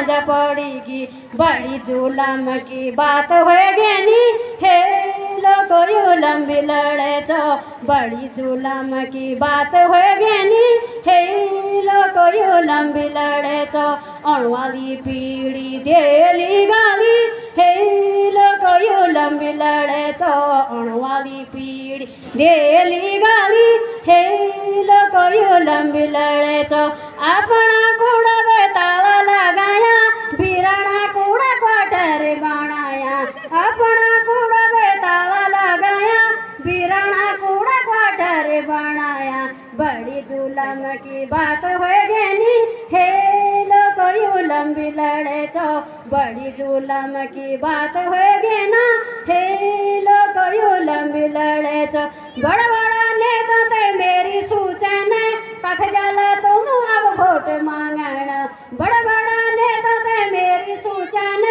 सांझ पड़ेगी। बड़ी जुलम की बात होगी नी हे लोग यू लंबी लड़े चो। बड़ी जुलम की बात होगी नी हे लोग यू लंबी लड़े चो। अणवाली पीढ़ी देली गाली हे लोग यू लंबी लड़े चो। अणवाली पीढ़ी देली गाली हे लोग यू लंबी लड़े चो। अपना कूड़ा बेताला लगाया बिराना कूड़ा क्वार्टर बनाया। अपना कूड़ा बेताला लगाया बिराना कूड़ा क्वार्टर बनाया। बड़ी जुलम की बात होगी नी हे लोग यू लंबी लड़े चो। बड़ी जुलम की बात होगी ना हे लोग यू लंबी लड़े चो। बड़ा बड़ा नेता ते मेरी सूचन कख जाला तुम अब वोट मांगना। बड़ा बड़ा नेता ते मेरी सूचन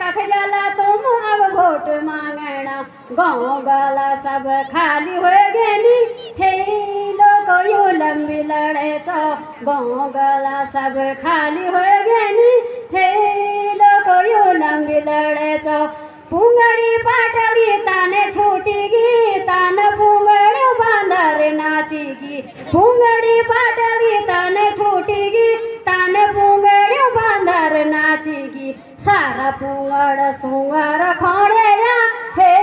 कख जाला तुम अब वोट मांगना। गाँव गला सब खाली होगी नी हे लोग यू लंबी लड़े चो। गाँव गला सब खाली होगी नी हे लोग यू लंबी लड़े चो। पुंगड़ी पाटली ताने छूटेगी तान पुंगड़ी बांदर नाचेगी। पुंगड़ी पाटली ताने छूटेगी तान पुंगड़ी बांदर नाचेगी। सारा पुंगड़ सुंगर खड़ेया हे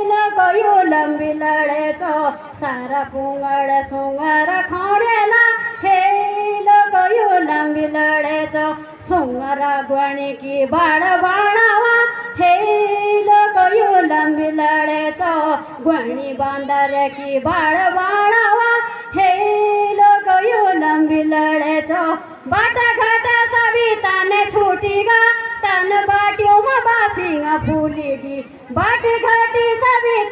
लोग यू लंबी लड़े चो। सारा पुंगड़ सुंगर खड़ेला हे लोग यू लंबी लड़े चो। सुंगर गणी की बाड़ बाड़ावा हे लोग यू लंबी लड़े चो। गणी बांदर की बाड़ बाड़ावा हे लोग यू लंबी लड़े चो। बाटा घाटा सभी ताने छूटेगा तन बाटियों में बासिंगा फूलेगी। बाट घाटी सभी